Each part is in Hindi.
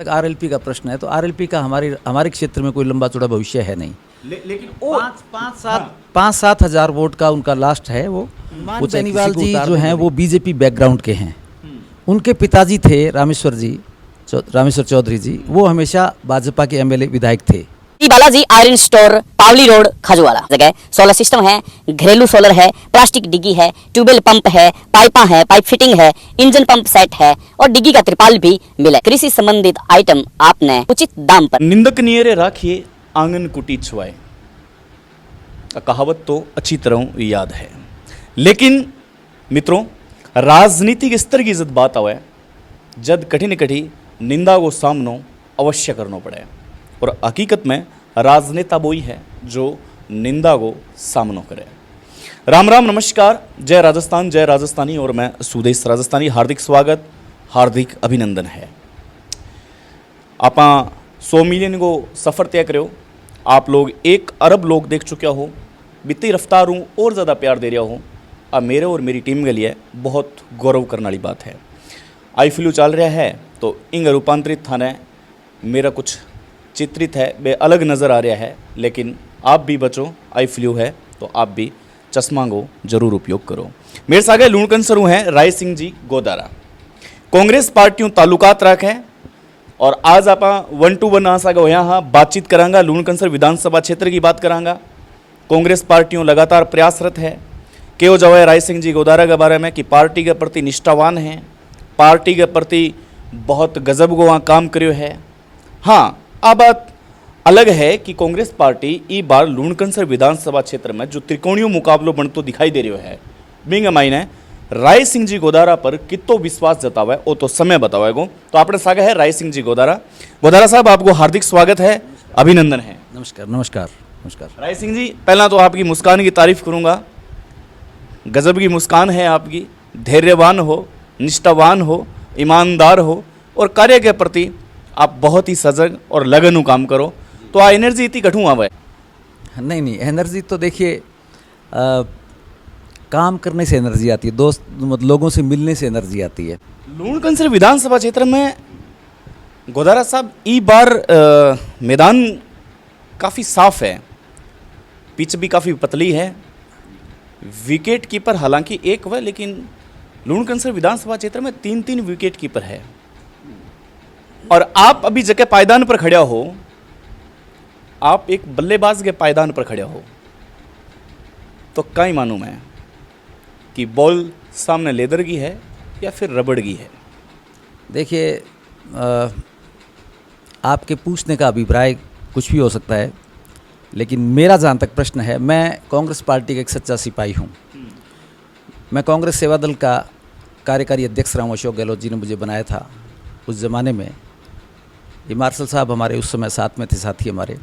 तक आरएलपी का प्रश्न है तो आरएलपी का हमारे क्षेत्र में कोई लंबा चौड़ा भविष्य है नहीं। लेकिन पाँच सात हजार वोट का उनका लास्ट है। वो बेनीवाल जी जो हैं वो बीजेपी बैकग्राउंड के हैं। उनके पिताजी थे रामेश्वर चौधरी जी, वो हमेशा भाजपा के एमएलए विधायक थे। बालाजी आयरन स्टोर, पावली रोड, खजुआला जगह। सोलर सिस्टम है, घरेलू सोलर है, प्लास्टिक डिग्गी है, ट्यूबवेल पंप है, पाइपा है, पाइप फिटिंग है, इंजन पंप सेट है और डिग्गी का त्रिपाल भी मिले। कृषि संबंधित आइटम आपने उचित दाम पर। निंदक नियरे राखिए आंगन कुटी छुआए, कहावत तो अच्छी तरह याद है। लेकिन मित्रों, राजनीतिक स्तर की जब बात आवे, जद कठिन कठिन निंदा को सामनो अवश्य करना पड़े। और हकीकत में राजनेता वही है जो निंदा को सामना करे। राम राम, नमस्कार, जय राजस्थान, जय राजस्थानी। और मैं सुदेश राजस्थानी, हार्दिक स्वागत, हार्दिक अभिनंदन है। आप 100 मिलियन को सफ़र तय करो। आप लोग 1 अरब लोग देख चुके हो, बीती रफ्तार हूँ और ज़्यादा प्यार दे रहा हूँ। अब मेरे और मेरी टीम के लिए बहुत गौरव करने वाली बात है। IFLU चल रहा है तो इंग रूपांतरित थाने मेरा कुछ चित्रित है, बे अलग नज़र आ रहा है। लेकिन आप भी बचो, IFLU है तो आप भी चश्मा को जरूर उपयोग करो। मेरे साथ लूणकन सरू हैं राय सिंह जी गोदारा, कांग्रेस पार्टियों ताल्लुकात रखें। और आज आप 1 to 1 आसा गो यहाँ बातचीत करांगा। लूणकंसर विधानसभा क्षेत्र की बात करांगा। कांग्रेस पार्टियों लगातार प्रयासरत है कि वो जवाए राय सिंह जी गोदारा के बारे में कि पार्टी के प्रति निष्ठावान हैं, पार्टी के प्रति बहुत गजब को वहाँ काम करो है। हाँ, अब बात अलग है कि कांग्रेस पार्टी ई बार लूणकंसर विधानसभा क्षेत्र में जो त्रिकोणीय मुकाबलो बनतो दिखाई दे रहा है, बिंग मायने राय सिंह जी गोदारा पर कितो विश्वास जतावे वो तो समय बतावेगो। तो आपने सागा है राय सिंह जी गोदारा साहब, आपको हार्दिक स्वागत है, अभिनंदन है। नमस्कार नमस्कार नमस्कार। राय सिंह जी, पहला तो आपकी मुस्कान की तारीफ करूंगा। गजब की मुस्कान है आपकी, धैर्यवान हो, निष्ठावान हो, ईमानदार हो और कार्य के प्रति आप बहुत ही सजग और लगन काम करो। तो आ एनर्जी इतनी कठू आवे? नहीं, एनर्जी तो देखिए काम करने से एनर्जी आती है, दोस्त लोगों से मिलने से एनर्जी आती है। लूणकंसर विधानसभा क्षेत्र में गोदारा साहब ई बार मैदान काफ़ी साफ है, पिच भी काफ़ी पतली है, विकेट कीपर हालांकि एक वह, लेकिन लूणकंसर विधानसभा क्षेत्र में 3 विकेट कीपर है। और आप अभी जगह पायदान पर खड़े हो, आप एक बल्लेबाज के पायदान पर खड़े हो, तो कहीं मानूं मैं कि बॉल सामने लेदर की है या फिर रबड़ की है। देखिए, आपके पूछने का अभिप्राय कुछ भी हो सकता है, लेकिन मेरा जहाँ तक प्रश्न है, मैं कांग्रेस पार्टी का एक सच्चा सिपाही हूँ। मैं कांग्रेस सेवा दल का कार्यकारी अध्यक्ष रहा हूँ। अशोक गहलोत जी ने मुझे बनाया था उस ज़माने में। ये मार्शल साहब हमारे उस समय साथ में थे, साथी हमारे।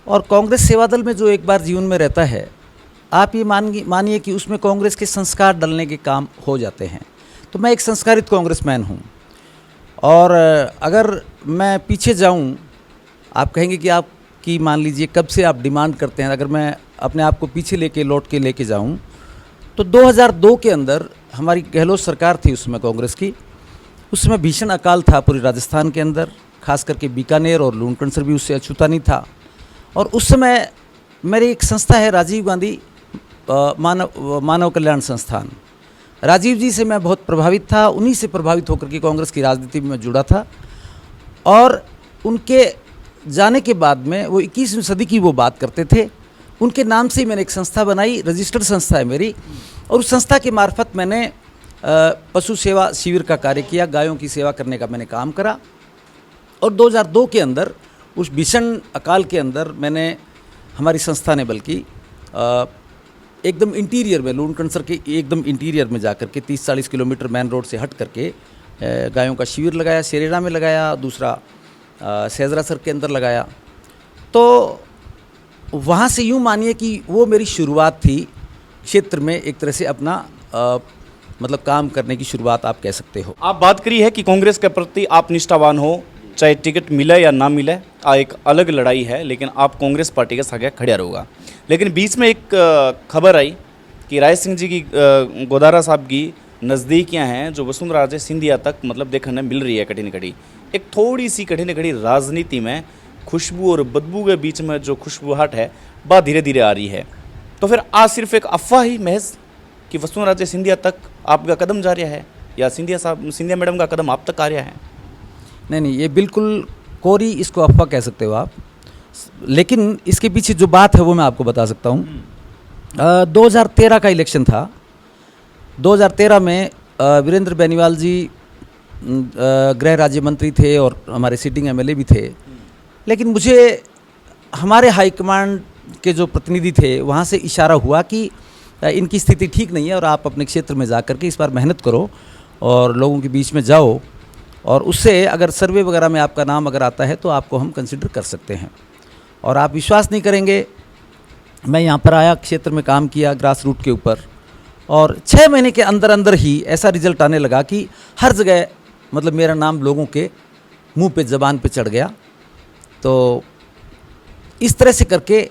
और कांग्रेस सेवा दल में जो एक बार जीवन में रहता है, आप ये मानिए कि उसमें कांग्रेस के संस्कार डलने के काम हो जाते हैं। तो मैं एक संस्कारित कांग्रेसमैन हूँ। और अगर मैं पीछे जाऊँ, आप कहेंगे कि आपकी मान लीजिए कब से आप डिमांड करते हैं। अगर मैं अपने आप को पीछे लौट के लेके जाऊँ तो 2002 के अंदर हमारी गहलोत सरकार थी उसमें कांग्रेस की। उस समय भीषण अकाल था पूरे राजस्थान के अंदर, खास करके बीकानेर और लूणकंसर भी उससे अछूता नहीं था। और उस समय मेरी एक संस्था है राजीव गांधी मानव कल्याण संस्थान। राजीव जी से मैं बहुत प्रभावित था, उन्हीं से प्रभावित होकर के कांग्रेस की राजनीति में जुड़ा था। और उनके जाने के बाद में वो 21वीं सदी की वो बात करते थे, उनके नाम से ही मैंने एक संस्था बनाई, रजिस्टर्ड संस्था है मेरी। और उस संस्था के मार्फत मैंने पशु सेवा शिविर का कार्य किया, गायों की सेवा करने का मैंने काम करा। और 2002 के अंदर उस भीषण अकाल के अंदर मैंने, हमारी संस्था ने बल्कि एकदम इंटीरियर में, लूणकंसर के एकदम इंटीरियर में जाकर के 30-40 किलोमीटर मेन रोड से हट करके गायों का शिविर लगाया। सेरेना में लगाया, दूसरा सेजरासर के अंदर लगाया। तो वहाँ से यूँ मानिए कि वो मेरी शुरुआत थी क्षेत्र में, एक तरह से अपना मतलब काम करने की शुरुआत आप कह सकते हो। आप बात करी है कि कांग्रेस के प्रति आप निष्ठावान हो, चाहे टिकट मिले या ना मिले, एक अलग लड़ाई है, लेकिन आप कांग्रेस पार्टी के साथ खड़ा रहोगा। लेकिन बीच में एक खबर आई कि राय सिंह जी की गोदारा साहब की नज़दीकियां हैं जो वसुंधरा राजे सिंधिया तक मतलब देखने मिल रही है कहीं न कहीं। एक थोड़ी सी कहीं न कहीं राजनीति में खुशबू और बदबू के बीच में जो खुशबूहट है वह धीरे धीरे आ रही है। तो फिर आज सिर्फ एक अफवाह ही महज कि वसुंधरा राजे सिंधिया तक आपका कदम जा रहा है या सिंधिया मैडम का कदम आप तक आ रहा है? नहीं नहीं, ये बिल्कुल कोरी इसको अफवाह कह सकते हो आप, लेकिन इसके पीछे जो बात है वो मैं आपको बता सकता हूँ। 2013 का इलेक्शन था। 2013 में वीरेंद्र बेनीवाल जी गृह राज्य मंत्री थे और हमारे सिटिंग एमएलए भी थे, लेकिन मुझे हमारे हाईकमांड के जो प्रतिनिधि थे वहाँ से इशारा हुआ कि इनकी स्थिति ठीक नहीं है और आप अपने क्षेत्र में जा कर के इस बार मेहनत करो और लोगों के बीच में जाओ, और उससे अगर सर्वे वगैरह में आपका नाम अगर आता है तो आपको हम कंसिडर कर सकते हैं। और आप विश्वास नहीं करेंगे, मैं यहाँ पर आया, क्षेत्र में काम किया ग्रास रूट के ऊपर, और 6 महीने के अंदर अंदर ही ऐसा रिजल्ट आने लगा कि हर जगह मतलब मेरा नाम लोगों के मुंह पे ज़बान पे चढ़ गया। तो इस तरह से करके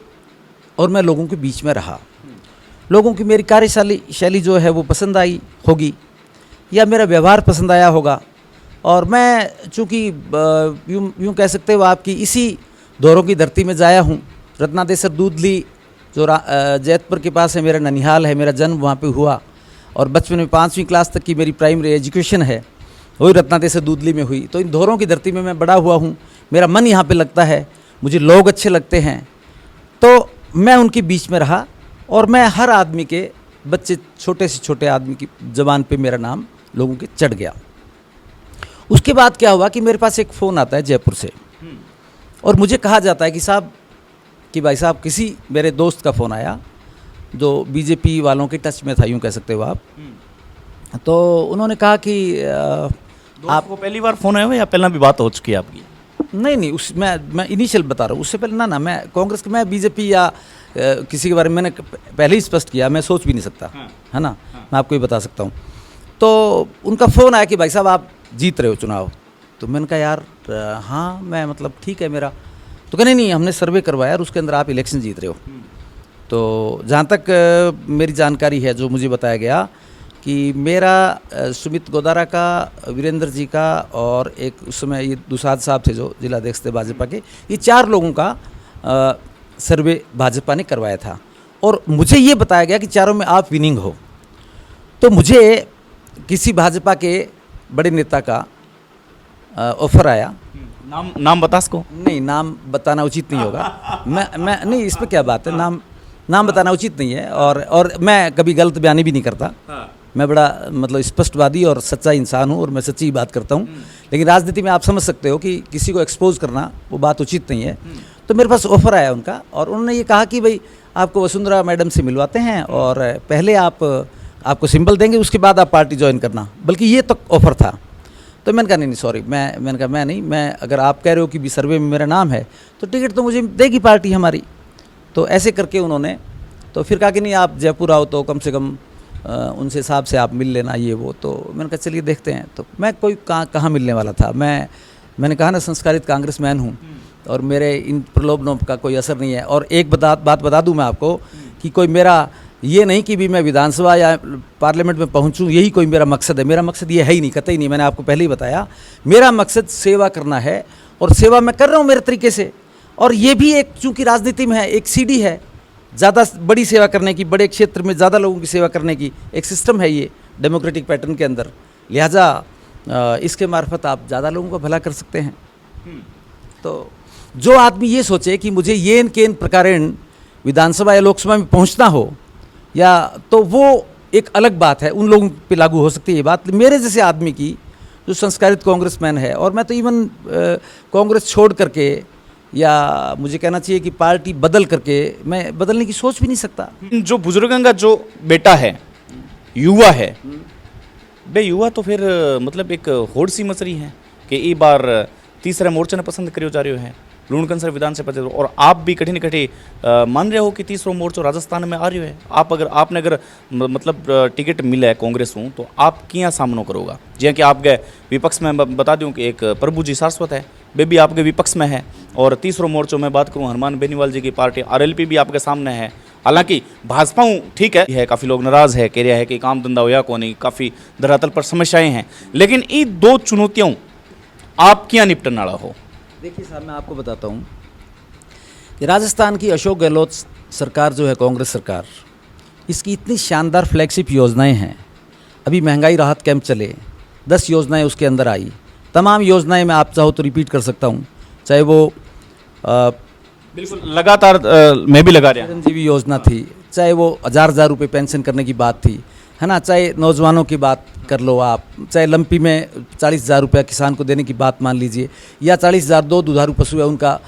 और मैं लोगों के बीच में रहा। लोगों की मेरी कार्यशैली जो है वो पसंद आई होगी या मेरा व्यवहार पसंद आया होगा, और मैं चूँकि यूँ कह सकते हो आपकी इसी दौरों की धरती में जाया हूँ। रत्नादेसर दूधली जो जैतपुर के पास है, मेरा ननिहाल है, मेरा जन्म वहाँ पे हुआ, और बचपन में 5वीं क्लास तक की मेरी प्राइमरी एजुकेशन है वही रत्नादेसर दूधली में हुई। तो इन दौरों की धरती में मैं बड़ा हुआ हूँ, मेरा मन यहाँ पे लगता है, मुझे लोग अच्छे लगते हैं, तो मैं उनके बीच में रहा और मैं हर आदमी के, बच्चे छोटे से छोटे आदमी की ज़बान पे मेरा नाम लोगों के चढ़ गया। उसके बाद क्या हुआ कि मेरे पास एक फ़ोन आता है जयपुर से, और मुझे कहा जाता है कि भाई साहब, किसी मेरे दोस्त का फ़ोन आया जो बीजेपी वालों के टच में था, यूँ कह सकते हो आप। तो उन्होंने कहा कि आपको पहली बार फ़ोन आया हुआ या पहला भी बात हो चुकी है आपकी? नहीं, मैं इनिशियल बता रहा हूँ, उससे पहले ना मैं कांग्रेस, मैं बीजेपी या किसी के बारे में मैंने पहले ही स्पष्ट किया, मैं सोच भी नहीं सकता, है ना। मैं आपको ये बता सकता हूँ। तो उनका फ़ोन आया कि भाई साहब आप जीत रहे हो चुनाव। तो मैंने कहा यार हाँ, मैं मतलब ठीक है मेरा। तो कहने नहीं, हमने सर्वे करवाया और उसके अंदर आप इलेक्शन जीत रहे हो। तो जहाँ तक मेरी जानकारी है, जो मुझे बताया गया कि मेरा सुमित गोदारा का, वीरेंद्र जी का, और एक उस समय ये दुसाद साहब थे जो जिलाध्यक्ष थे भाजपा के, ये 4 लोगों का सर्वे भाजपा ने करवाया था, और मुझे ये बताया गया कि चारों में आप विनिंग हो। तो मुझे किसी भाजपा के बड़े नेता का ऑफर आया। नाम बता सको? नहीं, नाम बताना उचित नहीं होगा। मैं नहीं, इस पर क्या बात है, नाम बताना उचित नहीं है, और मैं कभी गलत बयानी भी नहीं करता। मैं बड़ा मतलब स्पष्टवादी और सच्चा इंसान हूँ, और मैं सच्ची बात करता हूँ। लेकिन राजनीति में आप समझ सकते हो कि किसी को एक्सपोज करना वो बात उचित नहीं है। तो मेरे पास ऑफर आया उनका, और उन्होंने ये कहा कि भाई आपको वसुंधरा मैडम से मिलवाते हैं, और पहले आपको सिंबल देंगे, उसके बाद आप पार्टी ज्वाइन करना, बल्कि ये तो ऑफर था। तो मैंने कहा नहीं सॉरी, मैंने कहा मैं नहीं, मैं अगर आप कह रहे हो कि भी सर्वे में मेरा नाम है तो टिकट तो मुझे देगी पार्टी हमारी। तो ऐसे करके उन्होंने तो फिर कहा कि नहीं, आप जयपुर आओ तो कम से कम उनसे हिसाब से आप मिल लेना, ये वो। तो मैंने कहा चलिए देखते हैं। तो मैं कोई कहाँ मिलने वाला था, मैंने कहा ना, संस्कारित कांग्रेसमैन हूँ, और मेरे इन प्रलोभनों का कोई असर नहीं है। और एक बात बता दूं मैं आपको कि कोई मेरा ये नहीं कि भी मैं विधानसभा या पार्लियामेंट में पहुंचूं, यही कोई मेरा मकसद है। मेरा मकसद ये है ही नहीं, कतई नहीं। मैंने आपको पहले ही बताया, मेरा मकसद सेवा करना है, और सेवा मैं कर रहा हूँ मेरे तरीके से। और ये भी एक, चूँकि राजनीति में है, एक सीढ़ी है ज़्यादा बड़ी सेवा करने की, बड़े क्षेत्र में ज़्यादा लोगों की सेवा करने की एक सिस्टम है ये डेमोक्रेटिक पैटर्न के अंदर। लिहाजा इसके मार्फत आप ज़्यादा लोगों का भला कर सकते हैं। तो जो आदमी ये सोचे कि मुझे येन केन प्रकारेण विधानसभा या लोकसभा में पहुंचना हो, या तो वो एक अलग बात है, उन लोगों पे लागू हो सकती है ये बात। मेरे जैसे आदमी की, जो संस्कारित कांग्रेसमैन है, और मैं तो इवन कांग्रेस छोड़ करके, या मुझे कहना चाहिए कि पार्टी बदल करके, मैं बदलने की सोच भी नहीं सकता। जो बुजुर्गों का जो बेटा है, युवा है, बे युवा तो फिर मतलब एक होड़ सी मच रही है कि ई बार तीसरे मोर्चे ने पसंद करियो जा रहे हैं लूणकन सर विधानसभा, और आप भी कठिन मान रहे हो कि तीसरो मोर्चो राजस्थान में आ रही है। आपने अगर मतलब टिकट मिला है कांग्रेस हूँ, तो आप क्या सामना करोगा? जी कि आपके विपक्ष में बता दूं कि एक प्रभु जी सारस्वत है, वे भी आपके विपक्ष में है, और तीसरो मोर्चो में बात करूँ हनुमान बेनीवाल जी की पार्टी RLP भी आपके सामने है, हालांकि भाजपा ठीक है काफ़ी लोग नाराज है, कह रहा है कि काम धंधा होया को नहीं, काफ़ी धरातल पर समस्याएं हैं, लेकिन ये दो चुनौतियों आप क्या निपटने वाला हो? देखिए साहब, मैं आपको बताता हूँ कि राजस्थान की अशोक गहलोत सरकार जो है, कांग्रेस सरकार, इसकी इतनी शानदार फ्लैगशिप योजनाएं हैं। अभी महंगाई राहत कैंप चले, 10 योजनाएं उसके अंदर आई। तमाम योजनाएं मैं आप चाहो तो रिपीट कर सकता हूँ, चाहे वो बिल्कुल लगातार मैं भी लगा रहा हूं। चिरंजीवी योजना थी, चाहे वो हज़ार रुपये पेंशन करने की बात थी, है ना, चाहे नौजवानों की बात कर लो आप, चाहे लंपी में 40,000 रुपया किसान को देने की बात मान लीजिए, या 40,000 दो दुधारू पशु है उनका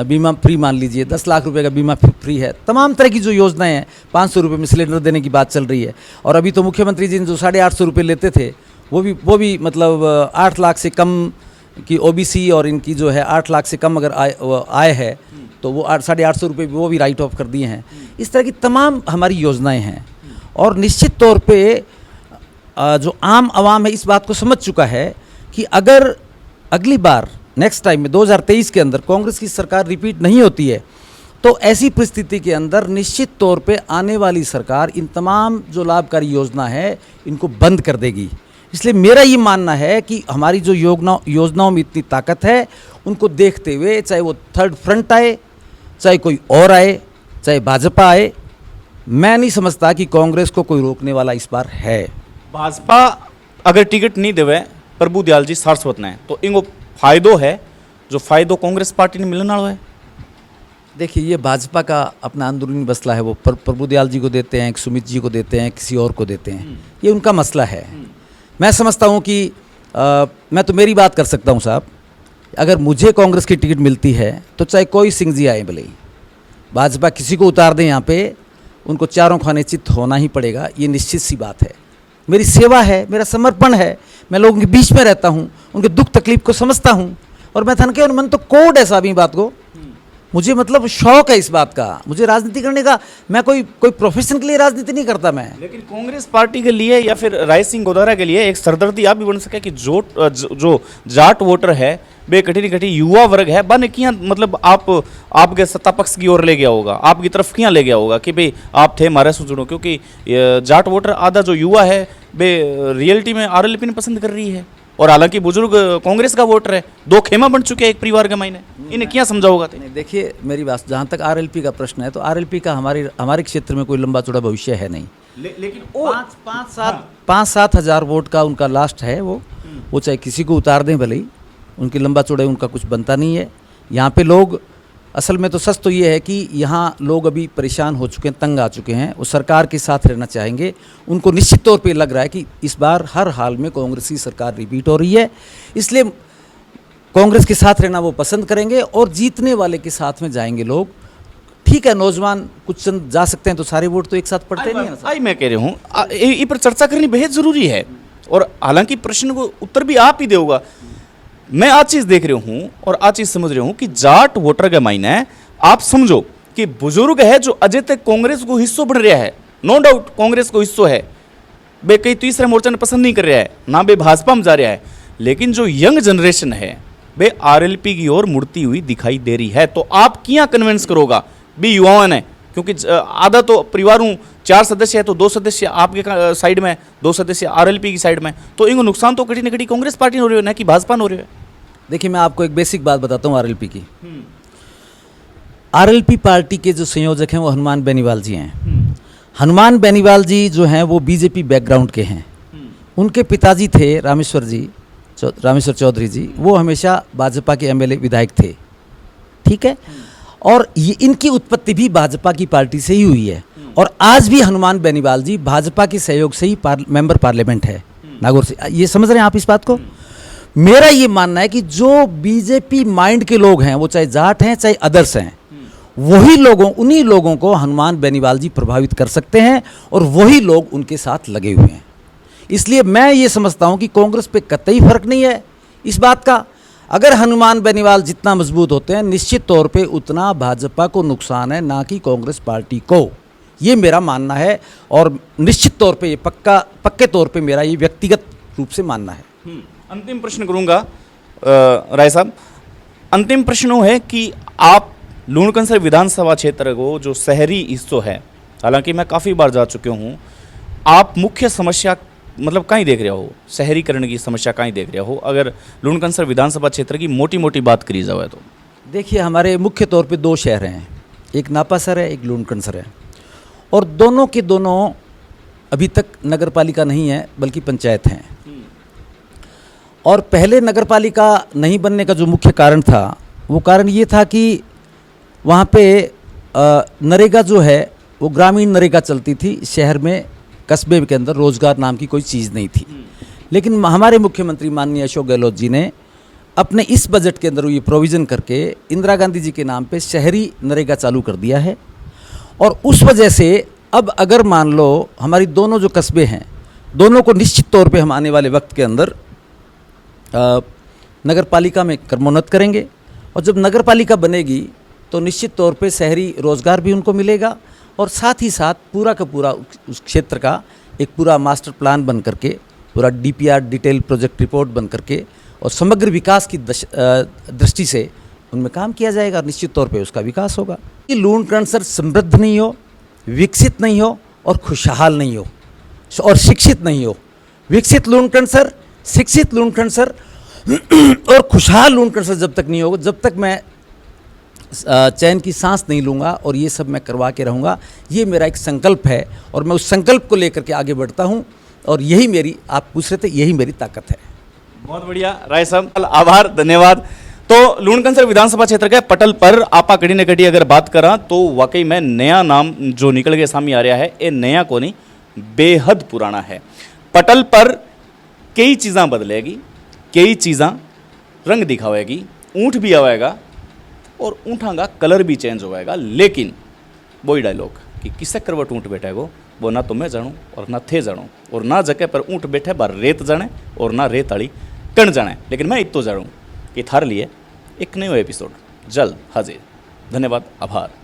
बीमा फ्री मान लीजिए, 10 लाख रुपए का बीमा फ्री है। तमाम तरह की जो योजनाएं हैं, 500 रुपये में सिलेंडर देने की बात चल रही है। और अभी तो मुख्यमंत्री जी ने जो 850 रुपये लेते थे, वो भी मतलब 8 लाख से कम की ओबीसी और इनकी जो है 8 लाख से कम अगर आय है तो वो 850 रुपये वो भी राइट ऑफ कर दिए हैं। इस तरह की तमाम हमारी योजनाएं हैं। और निश्चित तौर पे जो आम आवाम है इस बात को समझ चुका है कि अगर अगली बार नेक्स्ट टाइम में 2023 के अंदर कांग्रेस की सरकार रिपीट नहीं होती है, तो ऐसी परिस्थिति के अंदर निश्चित तौर पे आने वाली सरकार इन तमाम जो लाभकारी योजना है इनको बंद कर देगी। इसलिए मेरा ये मानना है कि हमारी जो योजनाओं में इतनी ताकत है, उनको देखते हुए चाहे वो थर्ड फ्रंट आए, चाहे कोई और आए, चाहे भाजपा आए, मैं नहीं समझता कि कांग्रेस को कोई रोकने वाला इस बार है। भाजपा अगर टिकट नहीं देवे प्रभु दयाल जी सारस्वत ने, तो इनको फायदो है जो फायदो कांग्रेस पार्टी ने मिलने वाला है। देखिए, ये भाजपा का अपना अंदरूनी मसला है। वो प्रभु दयाल जी को देते हैं, सुमित जी को देते हैं, किसी और को देते हैं, ये उनका मसला है। मैं समझता हूँ कि मैं तो मेरी बात कर सकता हूँ साहब, अगर मुझे कांग्रेस की टिकट मिलती है तो चाहे कोई सिंह जी आए भले ही, भाजपा किसी को उतार दें यहाँ पे, उनको चारों खाने चित्त होना ही पड़ेगा, ये निश्चित सी बात है। मेरी सेवा है, मेरा समर्पण है, मैं लोगों के बीच में रहता हूँ, उनके दुख तकलीफ को समझता हूँ, और मैं थनके मन तो कोड है साहब ये बात को। मुझे मतलब शौक है इस बात का, मुझे राजनीति करने का। मैं कोई प्रोफेशन के लिए राजनीति नहीं करता मैं। लेकिन कांग्रेस पार्टी के लिए या फिर राय सिंह गोदारा के लिए एक सरदर्दी आप भी बन सके कि जो जाट वोटर है, बे कठी कठी युवा वर्ग है, बन किया मतलब आपके सत्ता पक्ष की ओर ले गया होगा, आपकी तरफ किया ले गया होगा कि भाई आप थे हमारे से जुड़ो, क्योंकि जाट वोटर आधा जो युवा है बे रियलिटी में आरएलपी ने पसंद कर रही है। और हालांकि बुजुर्ग कांग्रेस का वोटर है, 2 खेमा बन चुके हैं एक परिवार के मायने, इन्हें क्या समझाओगा? नहीं, देखिए मेरी बात, जहाँ तक आरएलपी का प्रश्न है तो आरएलपी का हमारे क्षेत्र में कोई लंबा चौड़ा भविष्य है नहीं। लेकिन 5-7 हज़ार वोट का उनका लास्ट है। वो चाहे किसी को उतार दें भले ही, उनकी लंबा चौड़े उनका कुछ बनता नहीं है। यहाँ पे लोग असल में तो सच तो ये है कि यहाँ लोग अभी परेशान हो चुके हैं, तंग आ चुके हैं, वो सरकार के साथ रहना चाहेंगे। उनको निश्चित तौर पे लग रहा है कि इस बार हर हाल में कांग्रेस की सरकार रिपीट हो रही है, इसलिए कांग्रेस के साथ रहना वो पसंद करेंगे और जीतने वाले के साथ में जाएंगे लोग। ठीक है, नौजवान कुछ चंद जा सकते हैं, तो सारे वोट तो एक साथ पड़ते नहीं है ना। आई मैं कह रहा हूँ ये पर चर्चा करनी बेहद जरूरी है, और हालांकि प्रश्न को उत्तर भी आप ही देगा। मैं आज चीज देख रहा हूं और आज चीज समझ रहा हूं कि जाट वोटर के मायने आप समझो कि बुजुर्ग है जो अजय तक कांग्रेस को हिस्सों बन रहा है, नो डाउट कांग्रेस को हिस्सों है, बे कई तीसरे मोर्चा ने पसंद नहीं कर रहा है ना, बे भाजपा में जा रहा है, लेकिन जो यंग जनरेशन है बे आरएलपी की ओर मुड़ती हुई दिखाई दे रही है। तो आप क्या कन्विंस करोगा भी युवाओं ने, क्योंकि आधा तो परिवार हूँ, 4 सदस्य है तो 2 सदस्य आपके साइड में, 2 सदस्य आरएलपी की साइड में, तो इनको नुकसान तो कटी न कटी कांग्रेस पार्टी हो रही है ना कि भाजपा हो रही है। देखिए, मैं आपको एक बेसिक बात बताता हूँ आरएलपी की। आरएलपी पार्टी के जो संयोजक हैं वो हनुमान बेनीवाल जी हैं। हनुमान बेनीवाल जी जो हैं वो बीजेपी बैकग्राउंड के हैं। उनके पिताजी थे रामेश्वर चौधरी जी, वो हमेशा भाजपा के एमएलए विधायक थे, ठीक है, और ये इनकी उत्पत्ति भी भाजपा की पार्टी से ही हुई है। और आज भी हनुमान बेनीवाल जी भाजपा के सहयोग से ही मेंबर पार्लियामेंट है नागौर से। ये समझ रहे हैं आप इस बात को? मेरा ये मानना है कि जो बीजेपी माइंड के लोग हैं, वो चाहे जाट हैं चाहे अदर्स हैं, उन्हीं लोगों को हनुमान बेनीवाल जी प्रभावित कर सकते हैं, और वही लोग उनके साथ लगे हुए हैं। इसलिए मैं ये समझता हूं कि कांग्रेस पे कतई फर्क नहीं है इस बात का। अगर हनुमान बेनीवाल जितना मजबूत होते हैं, निश्चित तौर पे उतना भाजपा को नुकसान है, ना कि कांग्रेस पार्टी को। ये मेरा मानना है, और निश्चित तौर पे ये पक्के तौर पे मेरा ये व्यक्तिगत रूप से मानना है। अंतिम प्रश्न करूंगा राय साहब, अंतिम प्रश्न वो है कि आप लूणकंसर विधानसभा क्षेत्र को जो शहरी हिस्सों है हालांकि मैं काफ़ी बार जा चुके हूँ। आप मुख्य समस्या मतलब कहीं देख रहे हो, शहरीकरण की समस्या कहीं देख रहे हो, अगर लुणकंसर विधानसभा क्षेत्र की मोटी मोटी बात करी जाए तो? देखिए, हमारे मुख्य तौर पे 2 शहर हैं, एक नापासर है, एक लुणकंसर है, और दोनों के दोनों अभी तक नगर पालिका नहीं है बल्कि पंचायत हैं। और पहले नगर पालिका नहीं बनने का जो मुख्य कारण था, वो कारण ये था कि वहाँ पे नरेगा जो है वो ग्रामीण नरेगा चलती थी, शहर में कस्बे के अंदर रोजगार नाम की कोई चीज़ नहीं थी। लेकिन हमारे मुख्यमंत्री माननीय अशोक गहलोत जी ने अपने इस बजट के अंदर ये प्रोविज़न करके इंदिरा गांधी जी के नाम पे शहरी नरेगा चालू कर दिया है। और उस वजह से अब अगर मान लो हमारी दोनों जो कस्बे हैं, दोनों को निश्चित तौर पे हम आने वाले वक्त के अंदर नगर पालिका में क्रमोन्नत करेंगे। और जब नगर पालिका बनेगी तो निश्चित तौर पे शहरी रोज़गार भी उनको मिलेगा, और साथ ही साथ पूरा का पूरा उस क्षेत्र का एक पूरा मास्टर प्लान बन करके, पूरा DPR डिटेल प्रोजेक्ट रिपोर्ट बन करके और समग्र विकास की दृष्टि से उनमें काम किया जाएगा। निश्चित तौर पे उसका विकास होगा। कि लुणकंसर समृद्ध नहीं हो, विकसित नहीं हो और खुशहाल नहीं हो और शिक्षित नहीं हो। विकसित लुणकंसर, शिक्षित लुणकंसर और खुशहाल लुणकंसर जब तक नहीं होगा, जब तक मैं चैन की सांस नहीं लूँगा और ये सब मैं करवा के रहूँगा। ये मेरा एक संकल्प है और मैं उस संकल्प को लेकर के आगे बढ़ता हूँ, और यही मेरी, आप पूछ रहे थे, यही मेरी ताकत है। बहुत बढ़िया राय साहब, आभार, धन्यवाद। तो लुणकंसर विधानसभा क्षेत्र के पटल पर आपा कड़ी न कड़ी अगर बात करा तो वाकई में नया नाम जो निकल के सामने आ रहा है, ये नया को नहीं, बेहद पुराना है। पटल पर कई चीज़ां बदलेगी, कई चीज़ां रंग दिखावेगी, ऊँट भी आवेगा और ऊँटा का कलर भी चेंज होएगा। लेकिन वही डायलॉग कि किसे करवट ऊँट बैठेगो, वो ना तो मैं जानूँ और ना थे जानूँ, और ना जगह पर ऊँट बैठे बार रेत जाने और ना रेत आड़ी कण जाने। लेकिन मैं इतो जानूँ कि थार लिए एक नया एपिसोड जल्द हाजिर। धन्यवाद, आभार।